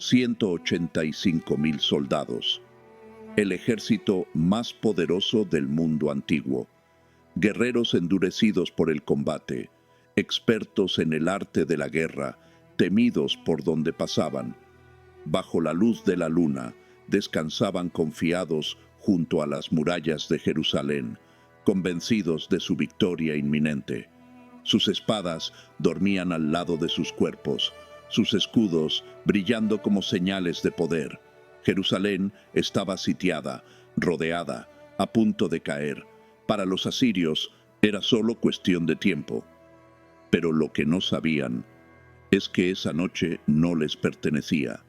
185.000 soldados. El ejército más poderoso del mundo antiguo. Guerreros endurecidos por el combate, expertos en el arte de la guerra, temidos por donde pasaban. Bajo la luz de la luna, descansaban confiados junto a las murallas de Jerusalén, convencidos de su victoria inminente. Sus espadas dormían al lado de sus cuerpos, sus escudos brillando como señales de poder. Jerusalén estaba sitiada, rodeada, a punto de caer. Para los asirios era solo cuestión de tiempo. Pero lo que no sabían es que esa noche no les pertenecía.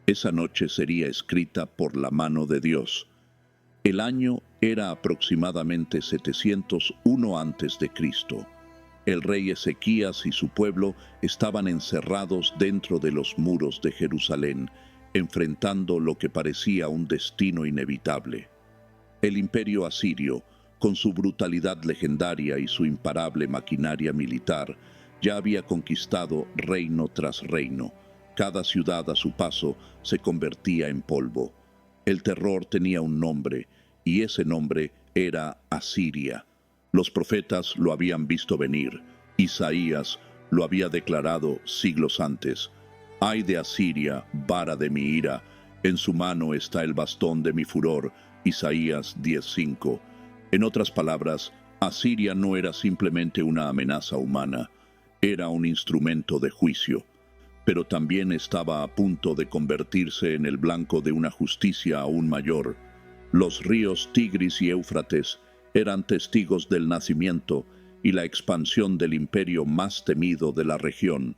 Esa noche sería escrita por la mano de Dios. El año era aproximadamente 701 a.C. El rey Ezequías y su pueblo estaban encerrados dentro de los muros de Jerusalén, enfrentando lo que parecía un destino inevitable. El imperio asirio, con su brutalidad legendaria y su imparable maquinaria militar, ya había conquistado reino tras reino. Cada ciudad a su paso se convertía en polvo. El terror tenía un nombre, y ese nombre era Asiria. Los profetas lo habían visto venir. Isaías lo había declarado siglos antes. «Ay de Asiria, vara de mi ira, en su mano está el bastón de mi furor». Isaías 10:5. En otras palabras, Asiria no era simplemente una amenaza humana, era un instrumento de juicio, pero también estaba a punto de convertirse en el blanco de una justicia aún mayor. Los ríos Tigris y Éufrates eran testigos del nacimiento y la expansión del imperio más temido de la región.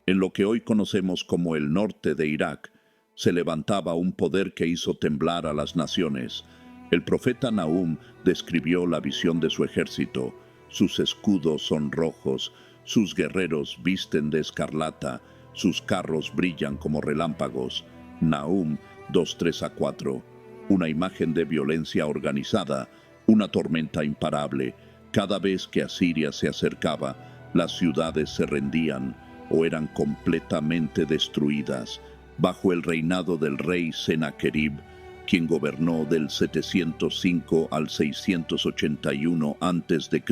En lo que hoy conocemos como el norte de Irak, se levantaba un poder que hizo temblar a las naciones. El profeta Nahum describió la visión de su ejército. Sus escudos son rojos, sus guerreros visten de escarlata, sus carros brillan como relámpagos. Nahum 2:3-4. Una imagen de violencia organizada, una tormenta imparable. Cada vez que Asiria se acercaba, las ciudades se rendían o eran completamente destruidas. Bajo el reinado del rey Senaquerib, quien gobernó del 705 al 681 a.C.,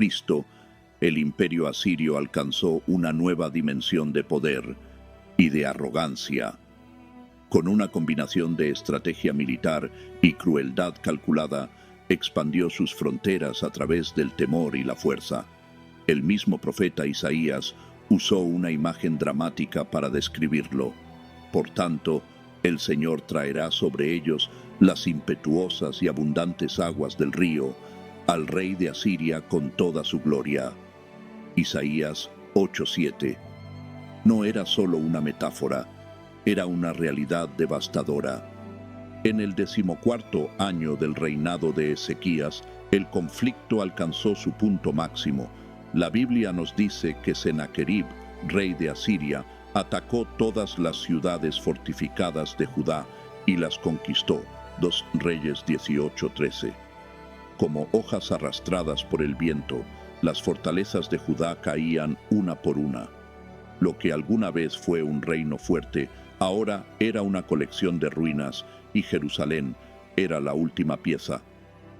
el imperio asirio alcanzó una nueva dimensión de poder y de arrogancia. Con una combinación de estrategia militar y crueldad calculada, expandió sus fronteras a través del temor y la fuerza. El mismo profeta Isaías usó una imagen dramática para describirlo. Por tanto, el Señor traerá sobre ellos las impetuosas y abundantes aguas del río, al rey de Asiria con toda su gloria. Isaías 8:7. No era solo una metáfora, era una realidad devastadora. En el 14º año del reinado de Ezequías, el conflicto alcanzó su punto máximo. La Biblia nos dice que Senaquerib, rey de Asiria, atacó todas las ciudades fortificadas de Judá y las conquistó. 2 Reyes 18:13. Como hojas arrastradas por el viento, las fortalezas de Judá caían una por una. Lo que alguna vez fue un reino fuerte, ahora era una colección de ruinas, y Jerusalén era la última pieza.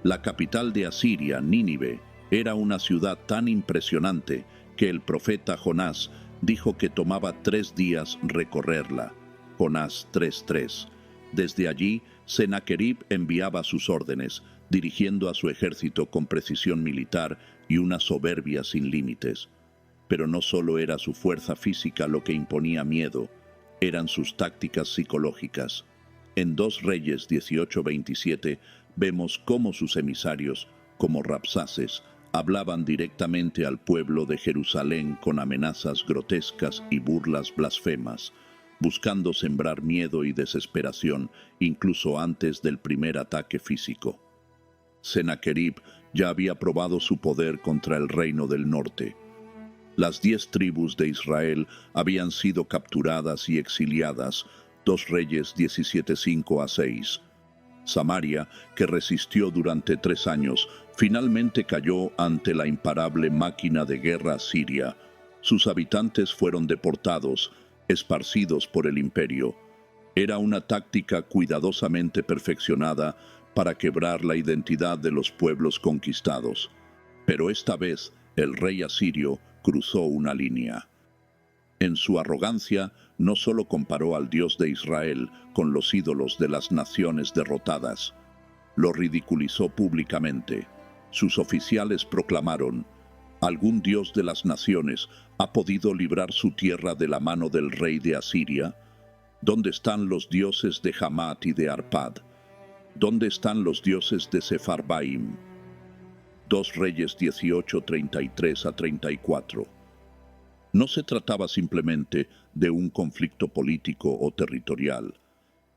La capital de Asiria, Nínive, era una ciudad tan impresionante que el profeta Jonás dijo que tomaba 3 días recorrerla. Jonás 3:3. Desde allí, Senaquerib enviaba sus órdenes, dirigiendo a su ejército con precisión militar y una soberbia sin límites. Pero no solo era su fuerza física lo que imponía miedo, eran sus tácticas psicológicas. En 2 Reyes 18:27 vemos cómo sus emisarios, como Rabsaces, hablaban directamente al pueblo de Jerusalén con amenazas grotescas y burlas blasfemas, buscando sembrar miedo y desesperación incluso antes del primer ataque físico. Senaquerib ya había probado su poder contra el reino del norte. Las 10 tribus de Israel habían sido capturadas y exiliadas. 2 Reyes 17:5-6. Samaria, que resistió durante 3 años, finalmente cayó ante la imparable máquina de guerra siria. Sus habitantes fueron deportados, esparcidos por el imperio. Era una táctica cuidadosamente perfeccionada para quebrar la identidad de los pueblos conquistados. Pero esta vez el rey asirio cruzó una línea. En su arrogancia, no solo comparó al Dios de Israel con los ídolos de las naciones derrotadas, lo ridiculizó públicamente. Sus oficiales proclamaron: ¿algún Dios de las naciones ha podido librar su tierra de la mano del rey de Asiria? ¿Dónde están los dioses de Hamat y de Arpad? ¿Dónde están los dioses de Sepharvaim? 2 Reyes 18, 33-34. No se trataba simplemente de un conflicto político o territorial.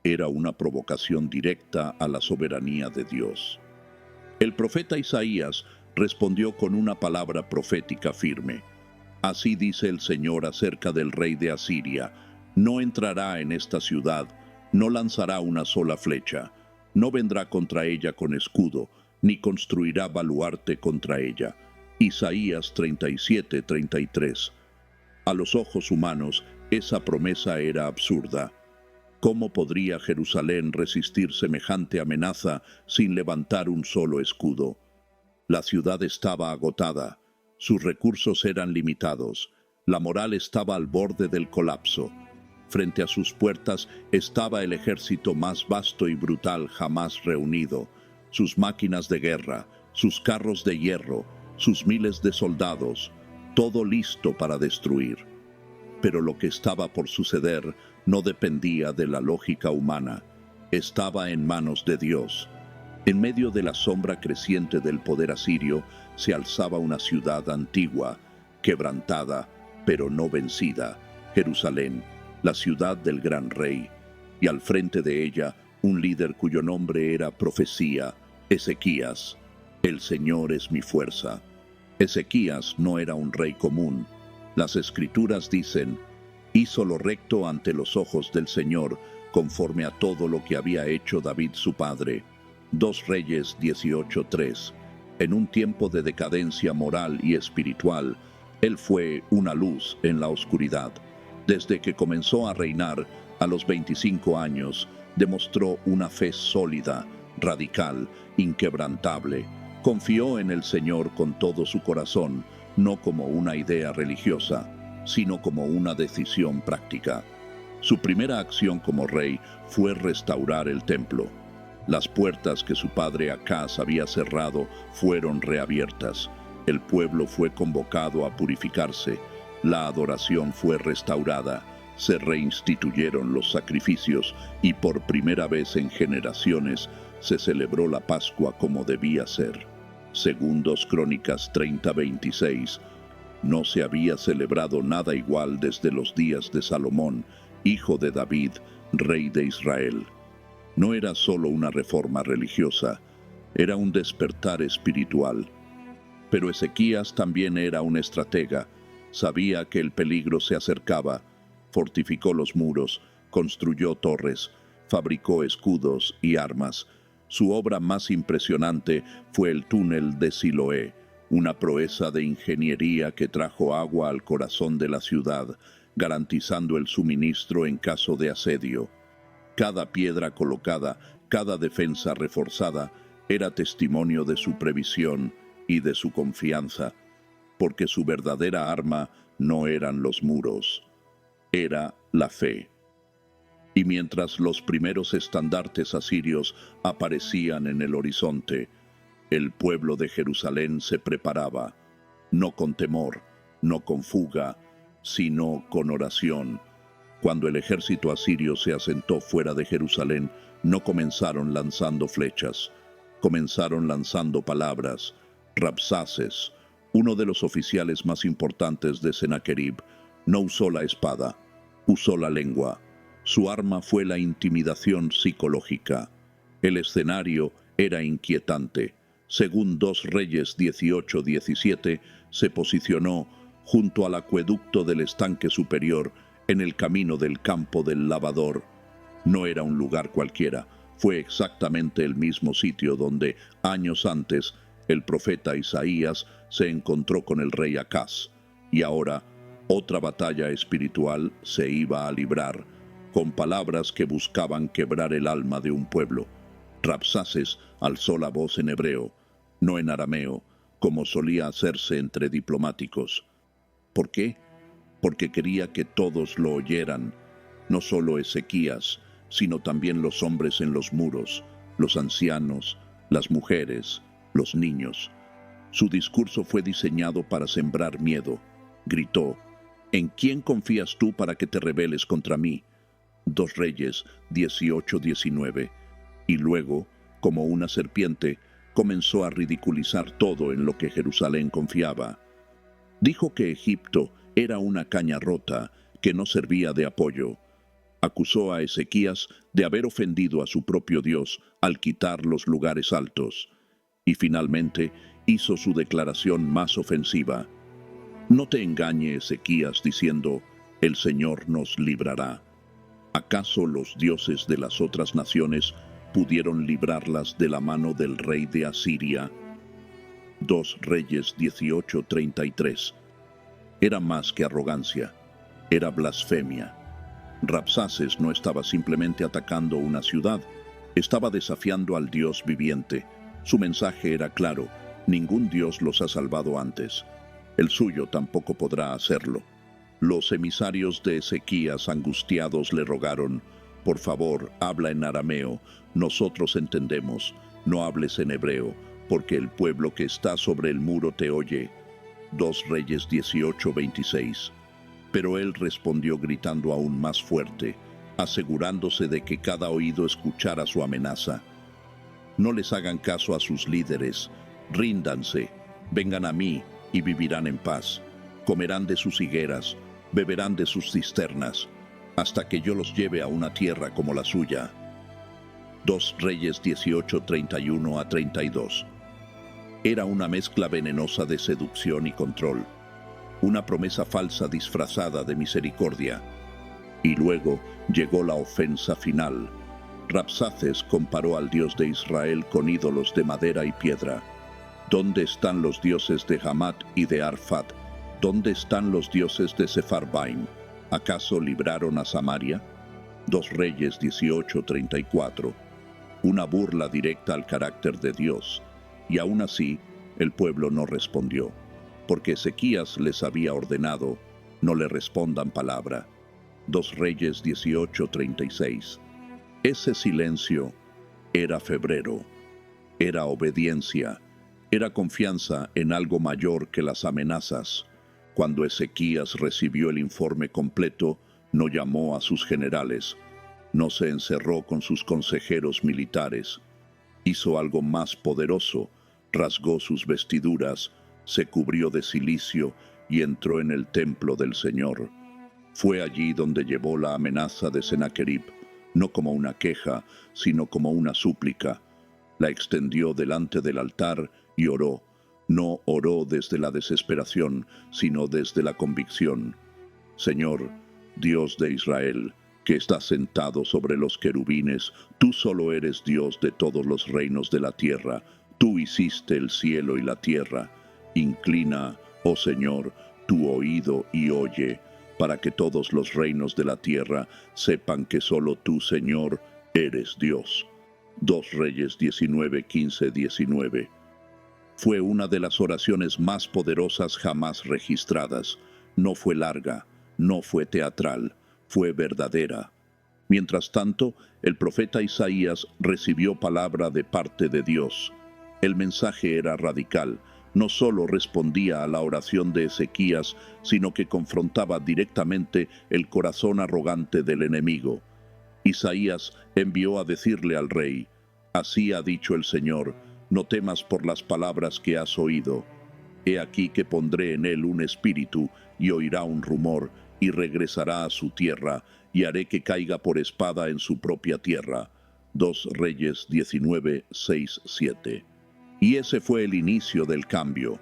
Era una provocación directa a la soberanía de Dios. El profeta Isaías respondió con una palabra profética firme. Así dice el Señor acerca del rey de Asiria: no entrará en esta ciudad, no lanzará una sola flecha, no vendrá contra ella con escudo, ni construirá baluarte contra ella. Isaías 37, 33. A los ojos humanos, esa promesa era absurda. ¿Cómo podría Jerusalén resistir semejante amenaza sin levantar un solo escudo? La ciudad estaba agotada, sus recursos eran limitados, la moral estaba al borde del colapso. Frente a sus puertas estaba el ejército más vasto y brutal jamás reunido, sus máquinas de guerra, sus carros de hierro, sus miles de soldados, todo listo para destruir. Pero lo que estaba por suceder no dependía de la lógica humana, estaba en manos de Dios. En medio de la sombra creciente del poder asirio se alzaba una ciudad antigua, quebrantada, pero no vencida, Jerusalén, la ciudad del gran rey, y al frente de ella un líder cuyo nombre era profecía, Ezequías. El Señor es mi fuerza. Ezequías no era un rey común. Las Escrituras dicen: hizo lo recto ante los ojos del Señor, conforme a todo lo que había hecho David su padre. 2 Reyes 18:3. En un tiempo de decadencia moral y espiritual, él fue una luz en la oscuridad. Desde que comenzó a reinar, a los 25 años, demostró una fe sólida, radical, inquebrantable. Confió en el Señor con todo su corazón, no como una idea religiosa, sino como una decisión práctica. Su primera acción como rey fue restaurar el templo. Las puertas que su padre Acaz había cerrado fueron reabiertas. El pueblo fue convocado a purificarse. La adoración fue restaurada. Se reinstituyeron los sacrificios y por primera vez en generaciones se celebró la Pascua como debía ser. Según 2 Crónicas 30:26, no se había celebrado nada igual desde los días de Salomón, hijo de David, rey de Israel. No era solo una reforma religiosa, era un despertar espiritual. Pero Ezequías también era un estratega, sabía que el peligro se acercaba, fortificó los muros, construyó torres, fabricó escudos y armas. Su obra más impresionante fue el túnel de Siloé, una proeza de ingeniería que trajo agua al corazón de la ciudad, garantizando el suministro en caso de asedio. Cada piedra colocada, cada defensa reforzada, era testimonio de su previsión y de su confianza, porque su verdadera arma no eran los muros, era la fe. Y mientras los primeros estandartes asirios aparecían en el horizonte, el pueblo de Jerusalén se preparaba, no con temor, no con fuga, sino con oración. Cuando el ejército asirio se asentó fuera de Jerusalén, no comenzaron lanzando flechas, comenzaron lanzando palabras. Rabsaces, uno de los oficiales más importantes de Sennacherib, no usó la espada, usó la lengua. Su arma fue la intimidación psicológica. El escenario era inquietante. Según 2 Reyes 18:17, se posicionó junto al acueducto del estanque superior, en el camino del campo del lavador. No era un lugar cualquiera, fue exactamente el mismo sitio donde, años antes, el profeta Isaías se encontró con el rey Acaz. Y ahora, otra batalla espiritual se iba a librar. con palabras que buscaban quebrar el alma de un pueblo. Rabsaces alzó la voz en hebreo, no en arameo, como solía hacerse entre diplomáticos. ¿Por qué? Porque quería que todos lo oyeran, no solo Ezequías, sino también los hombres en los muros, los ancianos, las mujeres, los niños. Su discurso fue diseñado para sembrar miedo. Gritó, ¿en quién confías tú para que te rebeles contra mí? 2 Reyes 18-19. Y luego, como una serpiente, comenzó a ridiculizar todo en lo que Jerusalén confiaba. Dijo que Egipto era una caña rota que no servía de apoyo. Acusó a Ezequías de haber ofendido a su propio Dios al quitar los lugares altos. Y finalmente hizo su declaración más ofensiva. No te engañe Ezequías diciendo, el Señor nos librará. ¿Acaso los dioses de las otras naciones pudieron librarlas de la mano del rey de Asiria? 2 Reyes 18:33. Era más que arrogancia, era blasfemia. Rabsaces no estaba simplemente atacando una ciudad, estaba desafiando al Dios viviente. Su mensaje era claro, ningún Dios los ha salvado antes. El suyo tampoco podrá hacerlo. Los emisarios de Ezequías angustiados le rogaron, por favor, habla en arameo, nosotros entendemos, no hables en hebreo, porque el pueblo que está sobre el muro te oye. 2 Reyes 18:26. Pero él respondió gritando aún más fuerte, asegurándose de que cada oído escuchara su amenaza. No les hagan caso a sus líderes, ríndanse, vengan a mí y vivirán en paz. Comerán de sus higueras, beberán de sus cisternas, hasta que yo los lleve a una tierra como la suya. 2 Reyes 18:31-32. Era una mezcla venenosa de seducción y control, una promesa falsa disfrazada de misericordia. Y luego llegó la ofensa final. Rabsaces comparó al Dios de Israel con ídolos de madera y piedra. ¿Dónde están los dioses de Hamat y de Arfad? ¿Dónde están los dioses de Sepharvaim? ¿Acaso libraron a Samaria? 2 Reyes 18:34. Una burla directa al carácter de Dios. Y aún así, el pueblo no respondió, porque Ezequías les había ordenado, no le respondan palabra. 2 Reyes 18:36. Ese silencio era febrero, era obediencia, era confianza en algo mayor que las amenazas. Cuando Ezequías recibió el informe completo, no llamó a sus generales, no se encerró con sus consejeros militares. Hizo algo más poderoso, rasgó sus vestiduras, se cubrió de cilicio y entró en el templo del Señor. Fue allí donde llevó la amenaza de Sennacherib, no como una queja, sino como una súplica. La extendió delante del altar y oró. No oró desde la desesperación, sino desde la convicción. Señor, Dios de Israel, que estás sentado sobre los querubines, tú solo eres Dios de todos los reinos de la tierra. Tú hiciste el cielo y la tierra. Inclina, oh Señor, tu oído y oye, para que todos los reinos de la tierra sepan que solo tú, Señor, eres Dios. 2 Reyes 19:15-19. Fue una de las oraciones más poderosas jamás registradas. No fue larga, no fue teatral, fue verdadera. Mientras tanto, el profeta Isaías recibió palabra de parte de Dios. El mensaje era radical. No solo respondía a la oración de Ezequías, sino que confrontaba directamente el corazón arrogante del enemigo. Isaías envió a decirle al rey, «Así ha dicho el Señor, no temas por las palabras que has oído. He aquí que pondré en él un espíritu, y oirá un rumor, y regresará a su tierra, y haré que caiga por espada en su propia tierra». 2 Reyes 19:6-7. Y ese fue el inicio del cambio.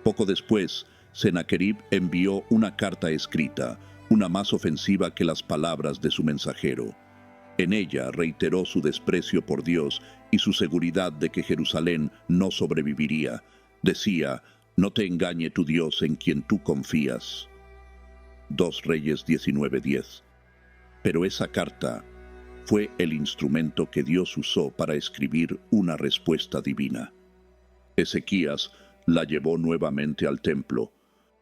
Poco después, Sennacherib envió una carta escrita, una más ofensiva que las palabras de su mensajero. En ella reiteró su desprecio por Dios y su seguridad de que Jerusalén no sobreviviría. Decía, no te engañe tu Dios en quien tú confías. 2 Reyes 19:10. Pero esa carta fue el instrumento que Dios usó para escribir una respuesta divina. Ezequías la llevó nuevamente al templo,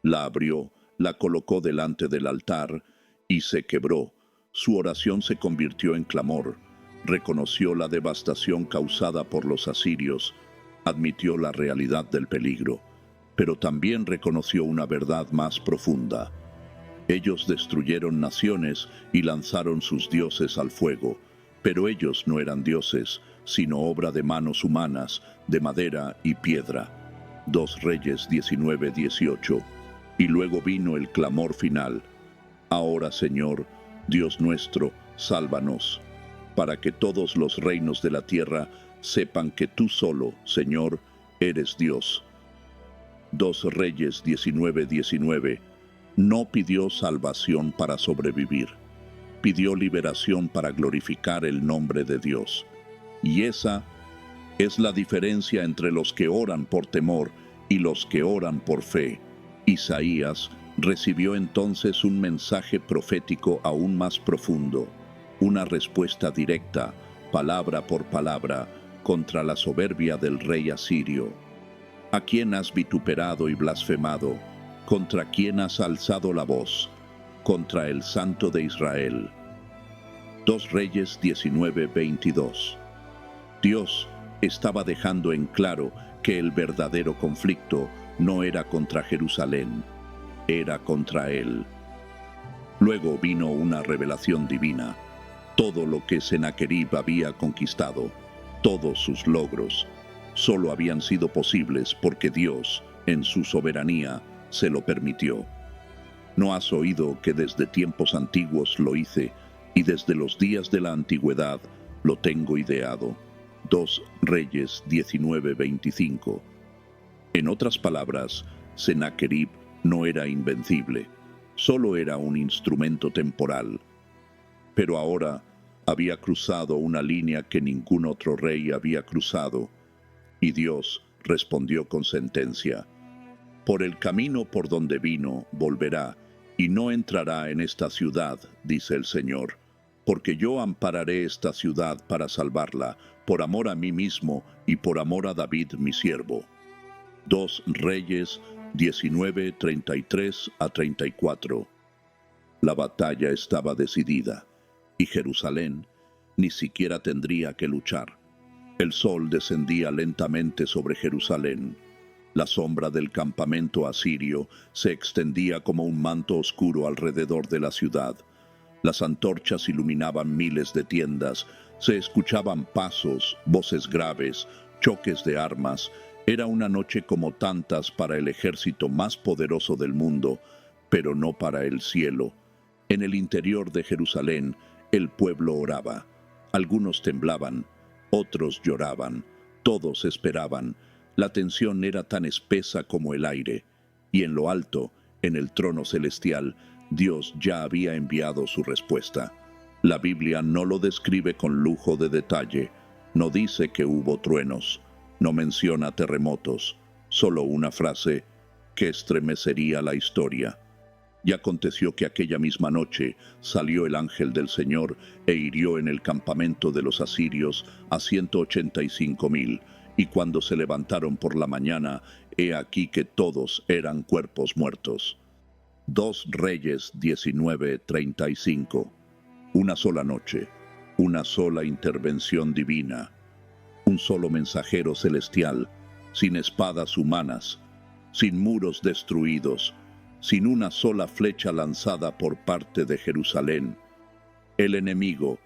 la abrió, la colocó delante del altar y se quebró. Su oración se convirtió en clamor, reconoció la devastación causada por los asirios, admitió la realidad del peligro, pero también reconoció una verdad más profunda. Ellos destruyeron naciones y lanzaron sus dioses al fuego, pero ellos no eran dioses, sino obra de manos humanas, de madera y piedra. 2 Reyes 19:18. Y luego vino el clamor final: Ahora, Señor, Dios nuestro, sálvanos, para que todos los reinos de la tierra sepan que tú solo, Señor, eres Dios. 2 Reyes 19:19. No pidió salvación para sobrevivir, pidió liberación para glorificar el nombre de Dios. Y esa es la diferencia entre los que oran por temor y los que oran por fe. Isaías recibió entonces un mensaje profético aún más profundo, una respuesta directa, palabra por palabra, contra la soberbia del rey asirio. ¿A quién has vituperado y blasfemado? ¿Contra quién has alzado la voz? Contra el Santo de Israel. 2 Reyes 19:22. Dios estaba dejando en claro que el verdadero conflicto no era contra Jerusalén, era contra él. Luego vino una revelación divina. Todo lo que Sennacherib había conquistado, todos sus logros, solo habían sido posibles porque Dios, en su soberanía, se lo permitió. ¿No has oído que desde tiempos antiguos lo hice y desde los días de la antigüedad lo tengo ideado? 2 Reyes 19:25. En otras palabras, Sennacherib no era invencible, solo era un instrumento temporal. Pero ahora había cruzado una línea que ningún otro rey había cruzado, y Dios respondió con sentencia: Por el camino por donde vino, volverá, y no entrará en esta ciudad, dice el Señor, porque yo ampararé esta ciudad para salvarla, por amor a mí mismo y por amor a David mi siervo. 2 Reyes 19:33-34. La batalla estaba decidida, y Jerusalén ni siquiera tendría que luchar. El sol descendía lentamente sobre Jerusalén. La sombra del campamento asirio se extendía como un manto oscuro alrededor de la ciudad. Las antorchas iluminaban miles de tiendas, se escuchaban pasos, voces graves, choques de armas. Era una noche como tantas para el ejército más poderoso del mundo, pero no para el cielo. En el interior de Jerusalén, el pueblo oraba. Algunos temblaban, otros lloraban, todos esperaban. La tensión era tan espesa como el aire, y en lo alto, en el trono celestial, Dios ya había enviado su respuesta. La Biblia no lo describe con lujo de detalle, no dice que hubo truenos, no menciona terremotos, solo una frase que estremecería la historia. Y aconteció que aquella misma noche salió el ángel del Señor e hirió en el campamento de los asirios a 185,000, y cuando se levantaron por la mañana, he aquí que todos eran cuerpos muertos. 2 Reyes 19:35. Una sola noche, una sola intervención divina, un solo mensajero celestial, sin espadas humanas, sin muros destruidos, sin una sola flecha lanzada por parte de Jerusalén. El enemigo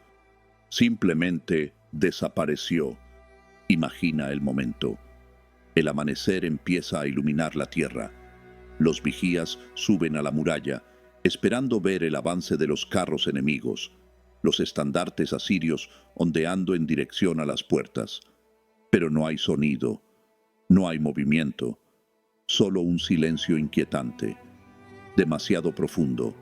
simplemente desapareció. Imagina el momento. El amanecer empieza a iluminar la tierra. Los vigías suben a la muralla, esperando ver el avance de los carros enemigos, los estandartes asirios ondeando en dirección a las puertas. Pero no hay sonido, no hay movimiento, solo un silencio inquietante, demasiado profundo.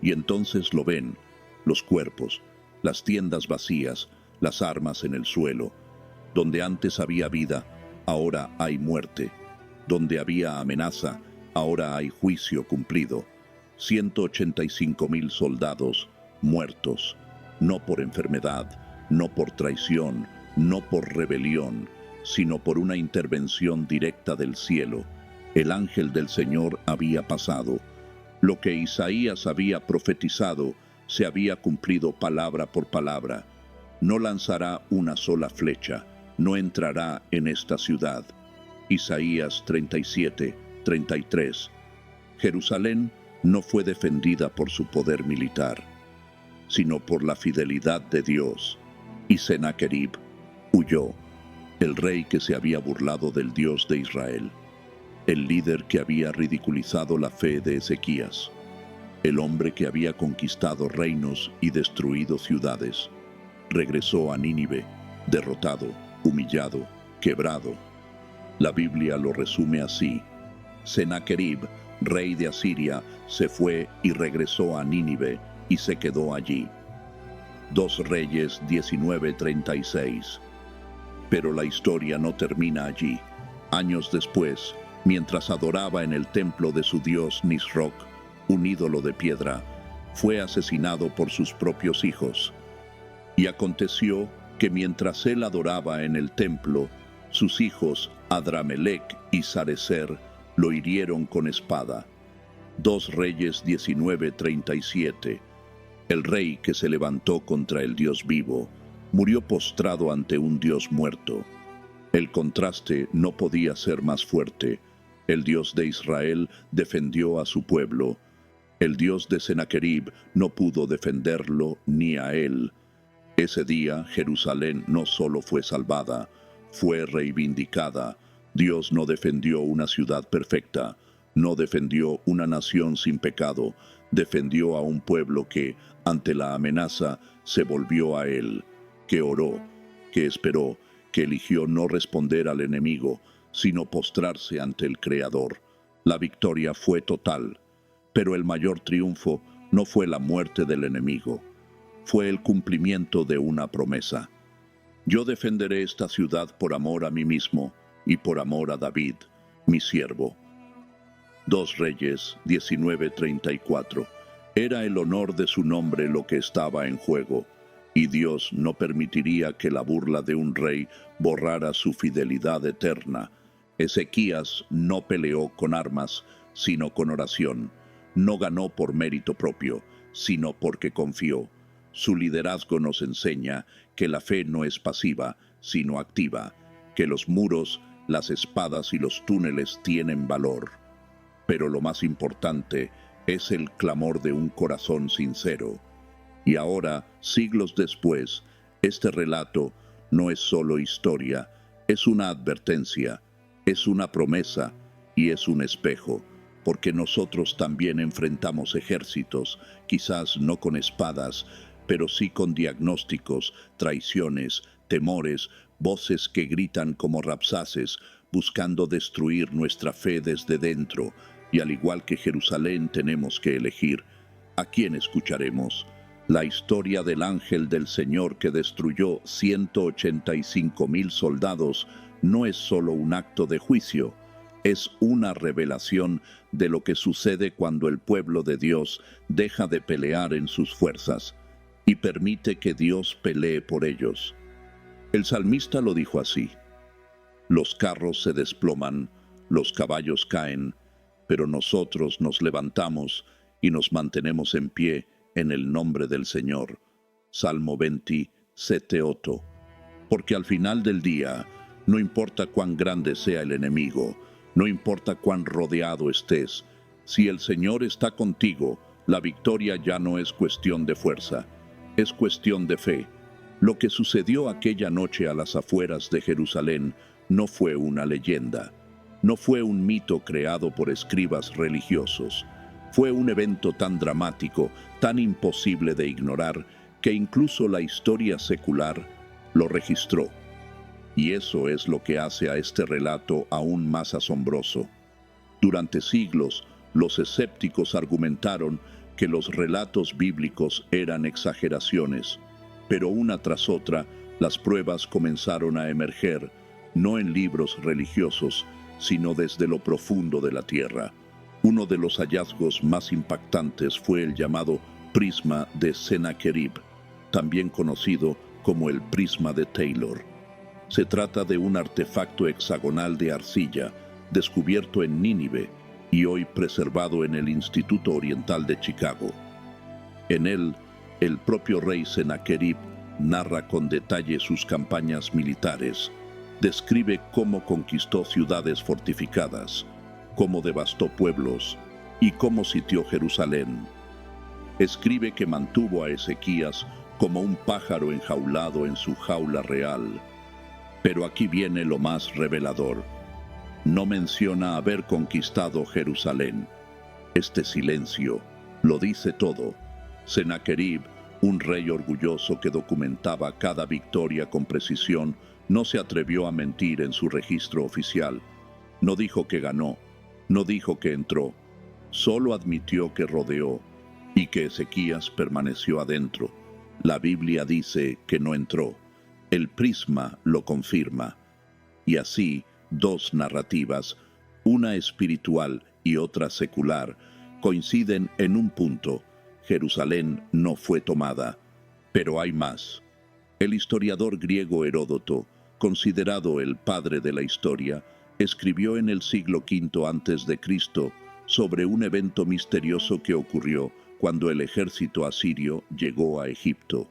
Y entonces lo ven, los cuerpos, las tiendas vacías, las armas en el suelo. Donde antes había vida, ahora hay muerte. Donde había amenaza, ahora hay juicio cumplido. 185,000 soldados muertos, no por enfermedad, no por traición, no por rebelión, sino por una intervención directa del cielo. El ángel del Señor había pasado. Lo que Isaías había profetizado se había cumplido palabra por palabra. No lanzará una sola flecha, no entrará en esta ciudad. Isaías 37, 33. Jerusalén no fue defendida por su poder militar, sino por la fidelidad de Dios. Y Sennacherib huyó, el rey que se había burlado del Dios de Israel, el líder que había ridiculizado la fe de Ezequías, el hombre que había conquistado reinos y destruido ciudades. Regresó a Nínive, derrotado, humillado, quebrado. La Biblia lo resume así: Sennacherib, rey de Asiria, se fue y regresó a Nínive y se quedó allí. 2 Reyes 19:36. Pero la historia no termina allí. Años después, mientras adoraba en el templo de su dios Nisroch, un ídolo de piedra, fue asesinado por sus propios hijos. Y aconteció que mientras él adoraba en el templo, sus hijos Adramelech y Sarecer lo hirieron con espada. 2 Reyes 19:37. El rey que se levantó contra el Dios vivo murió postrado ante un Dios muerto. El contraste no podía ser más fuerte. El Dios de Israel defendió a su pueblo. El Dios de Sennacherib no pudo defenderlo ni a él. Ese día Jerusalén no solo fue salvada, fue reivindicada. Dios no defendió una ciudad perfecta, no defendió una nación sin pecado, defendió a un pueblo que, ante la amenaza, se volvió a él, que oró, que esperó, que eligió no responder al enemigo, sino postrarse ante el Creador. La victoria fue total, pero el mayor triunfo no fue la muerte del enemigo, fue el cumplimiento de una promesa. Yo defenderé esta ciudad por amor a mí mismo y por amor a David, mi siervo. 2 Reyes 19:34. Era el honor de su nombre lo que estaba en juego, y Dios no permitiría que la burla de un rey borrara su fidelidad eterna. Ezequías no peleó con armas, sino con oración. No ganó por mérito propio, sino porque confió. Su liderazgo nos enseña que la fe no es pasiva, sino activa, que los muros, las espadas y los túneles tienen valor. Pero lo más importante es el clamor de un corazón sincero. Y ahora, siglos después, este relato no es solo historia, es una advertencia, es una promesa y es un espejo, porque nosotros también enfrentamos ejércitos, quizás no con espadas, pero sí con diagnósticos, traiciones, temores, voces que gritan como rapsaces, buscando destruir nuestra fe desde dentro, y al igual que Jerusalén tenemos que elegir a quién escucharemos. La historia del ángel del Señor que destruyó 185,000 soldados no es solo un acto de juicio, es una revelación de lo que sucede cuando el pueblo de Dios deja de pelear en sus fuerzas y permite que Dios pelee por ellos. El salmista lo dijo así: los carros se desploman, los caballos caen, pero nosotros nos levantamos y nos mantenemos en pie en el nombre del Señor. Salmo 27:8. Porque al final del día, no importa cuán grande sea el enemigo, no importa cuán rodeado estés, si el Señor está contigo, la victoria ya no es cuestión de fuerza, es cuestión de fe. Lo que sucedió aquella noche a las afueras de Jerusalén no fue una leyenda, no fue un mito creado por escribas religiosos. Fue un evento tan dramático, tan imposible de ignorar, que incluso la historia secular lo registró. Y eso es lo que hace a este relato aún más asombroso. Durante siglos, los escépticos argumentaron que los relatos bíblicos eran exageraciones, pero una tras otra, las pruebas comenzaron a emerger, no en libros religiosos, sino desde lo profundo de la tierra. Uno de los hallazgos más impactantes fue el llamado prisma de Sennacherib, también conocido como el prisma de Taylor. Se trata de un artefacto hexagonal de arcilla descubierto en Nínive y hoy preservado en el Instituto Oriental de Chicago. En él, el propio rey Sennacherib narra con detalle sus campañas militares, describe cómo conquistó ciudades fortificadas, cómo devastó pueblos y cómo sitió Jerusalén. Escribe que mantuvo a Ezequías como un pájaro enjaulado en su jaula real. Pero aquí viene lo más revelador. No menciona haber conquistado Jerusalén. Este silencio lo dice todo. Sennacherib, un rey orgulloso que documentaba cada victoria con precisión, no se atrevió a mentir en su registro oficial. No dijo que ganó, no dijo que entró, solo admitió que rodeó y que Ezequías permaneció adentro. La Biblia dice que no entró. El prisma lo confirma. Y así, dos narrativas, una espiritual y otra secular, coinciden en un punto. Jerusalén no fue tomada. Pero hay más. El historiador griego Heródoto, considerado el padre de la historia, escribió en el siglo V a.C. sobre un evento misterioso que ocurrió cuando el ejército asirio llegó a Egipto.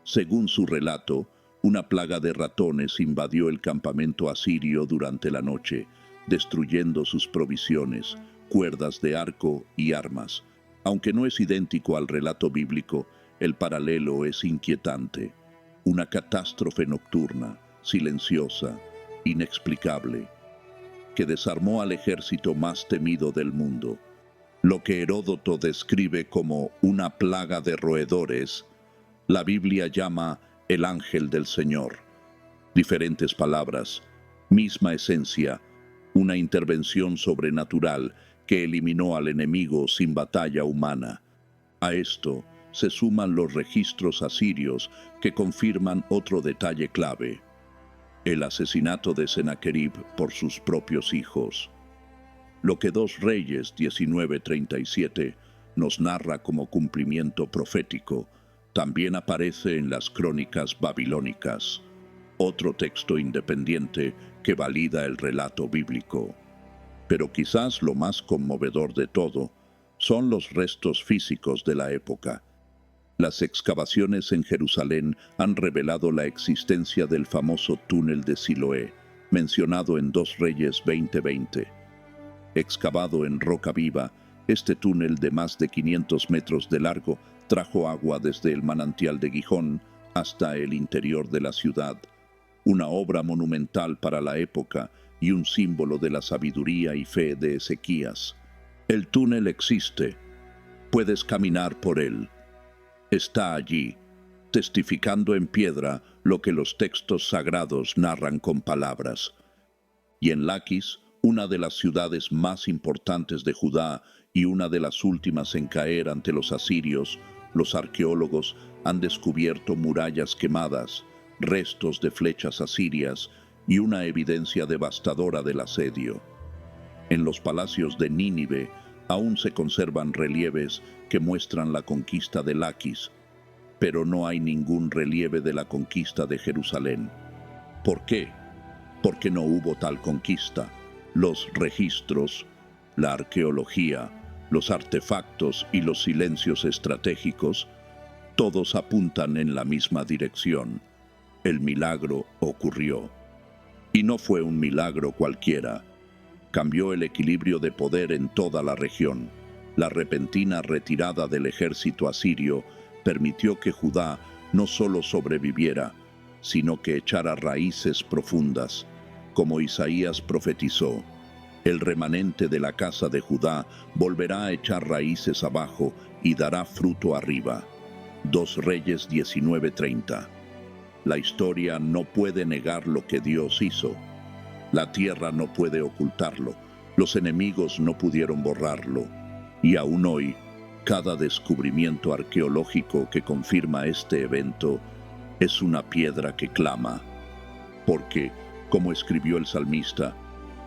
Según su relato, una plaga de ratones invadió el campamento asirio durante la noche, destruyendo sus provisiones, cuerdas de arco y armas. Aunque no es idéntico al relato bíblico, el paralelo es inquietante. Una catástrofe nocturna, silenciosa, inexplicable, que desarmó al ejército más temido del mundo. Lo que Heródoto describe como una plaga de roedores, la Biblia llama el ángel del Señor. Diferentes palabras, misma esencia, una intervención sobrenatural que eliminó al enemigo sin batalla humana. A esto se suman los registros asirios que confirman otro detalle clave: el asesinato de Sennacherib por sus propios hijos. Lo que 2 Reyes 19:37 nos narra como cumplimiento profético también aparece en las crónicas babilónicas, otro texto independiente que valida el relato bíblico. Pero quizás lo más conmovedor de todo son los restos físicos de la época. Las excavaciones en Jerusalén han revelado la existencia del famoso túnel de Siloé, mencionado en 2 Reyes 20:20. Excavado en roca viva, este túnel de más de 500 metros de largo trajo agua desde el manantial de Gijón hasta el interior de la ciudad, una obra monumental para la época y un símbolo de la sabiduría y fe de Ezequías. El túnel existe, puedes caminar por él. Está allí, testificando en piedra lo que los textos sagrados narran con palabras. Y en Laquis, una de las ciudades más importantes de Judá y una de las últimas en caer ante los asirios, los arqueólogos han descubierto murallas quemadas, restos de flechas asirias y una evidencia devastadora del asedio. En los palacios de Nínive aún se conservan relieves que muestran la conquista de Laquis, pero no hay ningún relieve de la conquista de Jerusalén. ¿Por qué? Porque no hubo tal conquista. Los registros, la arqueología, los artefactos y los silencios estratégicos, todos apuntan en la misma dirección. El milagro ocurrió. Y no fue un milagro cualquiera. Cambió el equilibrio de poder en toda la región. La repentina retirada del ejército asirio permitió que Judá no solo sobreviviera, sino que echara raíces profundas. Como Isaías profetizó, el remanente de la casa de Judá volverá a echar raíces abajo y dará fruto arriba. 2 Reyes 19:30. La historia no puede negar lo que Dios hizo. La tierra no puede ocultarlo. Los enemigos no pudieron borrarlo. Y aún hoy, cada descubrimiento arqueológico que confirma este evento es una piedra que clama. Porque, como escribió el salmista,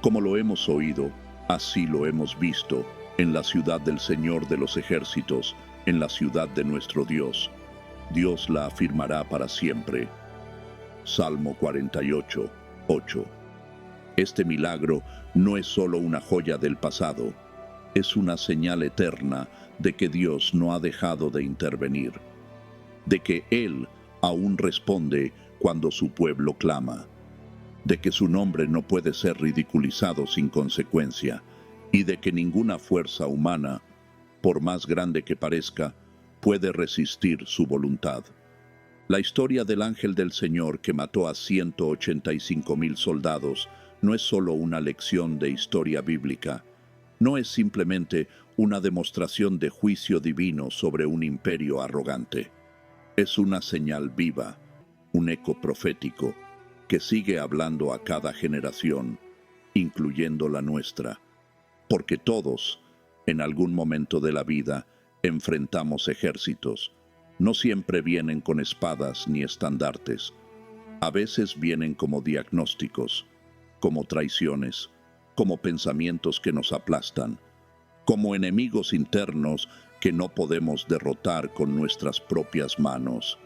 como lo hemos oído, así lo hemos visto en la ciudad del Señor de los ejércitos, en la ciudad de nuestro Dios. Dios la afirmará para siempre. Salmo 48, 8. Este milagro no es solo una joya del pasado, es una señal eterna de que Dios no ha dejado de intervenir, de que Él aún responde cuando su pueblo clama, de que su nombre no puede ser ridiculizado sin consecuencia, y de que ninguna fuerza humana, por más grande que parezca, puede resistir su voluntad. La historia del ángel del Señor que mató a 185,000 soldados no es solo una lección de historia bíblica, no es simplemente una demostración de juicio divino sobre un imperio arrogante. Es una señal viva, un eco profético, que sigue hablando a cada generación, incluyendo la nuestra, porque todos, en algún momento de la vida, enfrentamos ejércitos. No siempre vienen con espadas ni estandartes. A veces vienen como diagnósticos, como traiciones, como pensamientos que nos aplastan, como enemigos internos que no podemos derrotar con nuestras propias manos.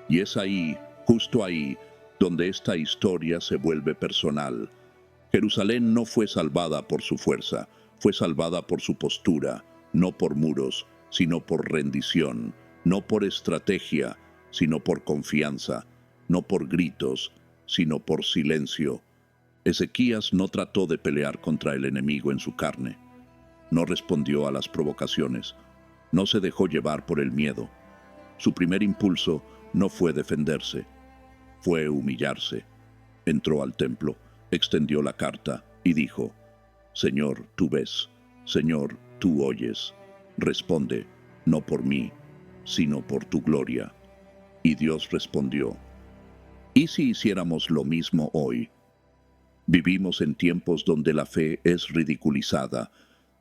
Y es ahí, justo ahí, donde esta historia se vuelve personal. Jerusalén no fue salvada por su fuerza, fue salvada por su postura, no por muros, sino por rendición, no por estrategia, sino por confianza, no por gritos, sino por silencio. Ezequías no trató de pelear contra el enemigo en su carne, no respondió a las provocaciones, no se dejó llevar por el miedo. Su primer impulso no fue defenderse, fue humillarse. Entró al templo, extendió la carta y dijo: Señor, tú ves, Señor, tú oyes. Responde, no por mí, sino por tu gloria. Y Dios respondió. ¿Y si hiciéramos lo mismo hoy? Vivimos en tiempos donde la fe es ridiculizada,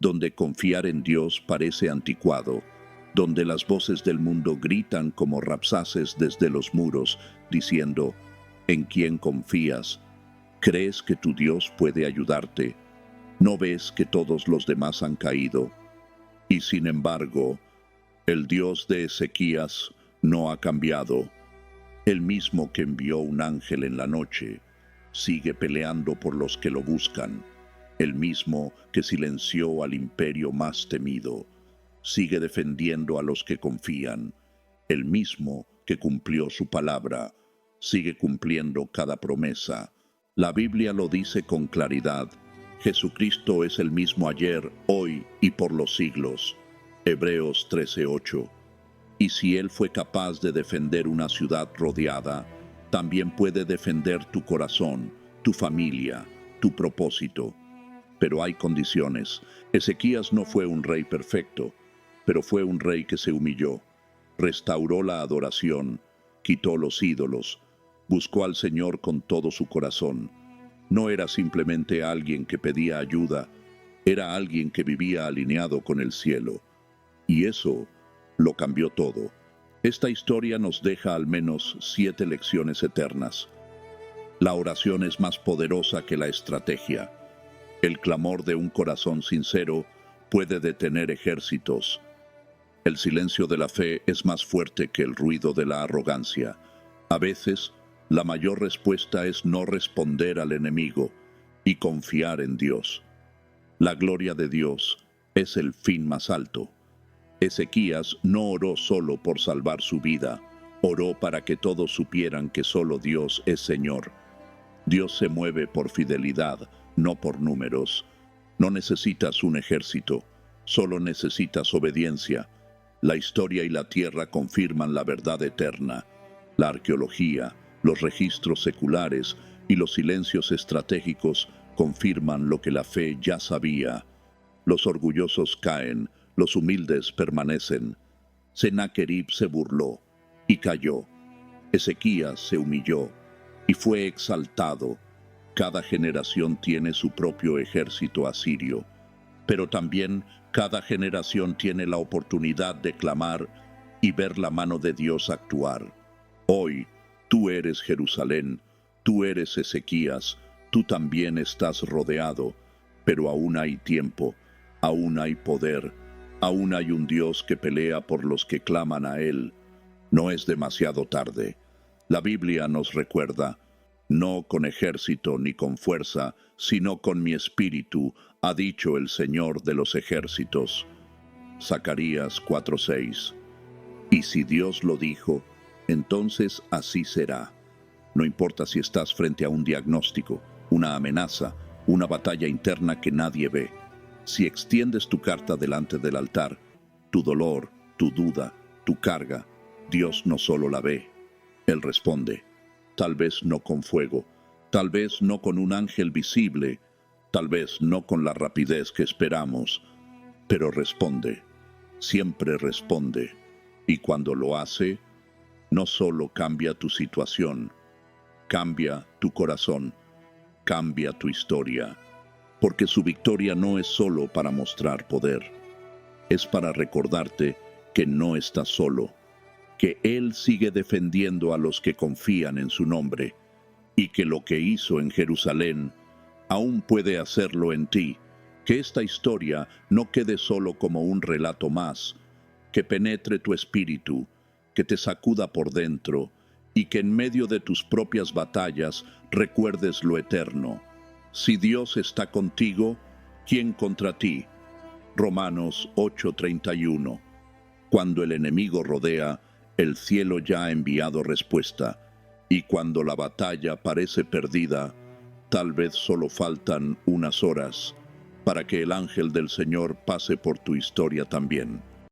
donde confiar en Dios parece anticuado, donde las voces del mundo gritan como rapsaces desde los muros, diciendo: ¿en quién confías? ¿Crees que tu Dios puede ayudarte? ¿No ves que todos los demás han caído? Y sin embargo, el Dios de Ezequías no ha cambiado. El mismo que envió un ángel en la noche, sigue peleando por los que lo buscan. El mismo que silenció al imperio más temido, sigue defendiendo a los que confían. El mismo que cumplió su palabra, sigue cumpliendo cada promesa. La Biblia lo dice con claridad. Jesucristo es el mismo ayer, hoy y por los siglos. Hebreos 13:8. Y si Él fue capaz de defender una ciudad rodeada, también puede defender tu corazón, tu familia, tu propósito. Pero hay condiciones. Ezequías no fue un rey perfecto, pero fue un rey que se humilló, restauró la adoración, quitó los ídolos, buscó al Señor con todo su corazón. No era simplemente alguien que pedía ayuda, era alguien que vivía alineado con el cielo. Y eso lo cambió todo. Esta historia nos deja al menos 7 lecciones eternas. La oración es más poderosa que la estrategia. El clamor de un corazón sincero puede detener ejércitos. El silencio de la fe es más fuerte que el ruido de la arrogancia. A veces, la mayor respuesta es no responder al enemigo y confiar en Dios. La gloria de Dios es el fin más alto. Ezequías no oró solo por salvar su vida, oró para que todos supieran que solo Dios es Señor. Dios se mueve por fidelidad, no por números. No necesitas un ejército, solo necesitas obediencia. La historia y la tierra confirman la verdad eterna. La arqueología, los registros seculares y los silencios estratégicos confirman lo que la fe ya sabía. Los orgullosos caen, los humildes permanecen. Sennacherib se burló y cayó. Ezequías se humilló y fue exaltado. Cada generación tiene su propio ejército asirio, pero también cada generación tiene la oportunidad de clamar y ver la mano de Dios actuar. Hoy, tú eres Jerusalén, tú eres Ezequías, tú también estás rodeado, pero aún hay tiempo, aún hay poder. Aún hay un Dios que pelea por los que claman a Él. No es demasiado tarde. La Biblia nos recuerda, no con ejército ni con fuerza, sino con mi espíritu, ha dicho el Señor de los ejércitos. Zacarías 4:6. Y si Dios lo dijo, entonces así será. No importa si estás frente a un diagnóstico, una amenaza, una batalla interna que nadie ve. Si extiendes tu carta delante del altar, tu dolor, tu duda, tu carga, Dios no solo la ve, Él responde. Tal vez no con fuego, tal vez no con un ángel visible, tal vez no con la rapidez que esperamos, pero responde, siempre responde. Y cuando lo hace, no solo cambia tu situación, cambia tu corazón, cambia tu historia, porque su victoria no es solo para mostrar poder, es para recordarte que no estás solo, que Él sigue defendiendo a los que confían en su nombre, y que lo que hizo en Jerusalén aún puede hacerlo en ti, que esta historia no quede solo como un relato más, que penetre tu espíritu, que te sacuda por dentro, y que en medio de tus propias batallas recuerdes lo eterno. Si Dios está contigo, ¿quién contra ti? Romanos 8:31. Cuando el enemigo rodea, el cielo ya ha enviado respuesta, y cuando la batalla parece perdida, tal vez solo faltan unas horas para que el ángel del Señor pase por tu historia también.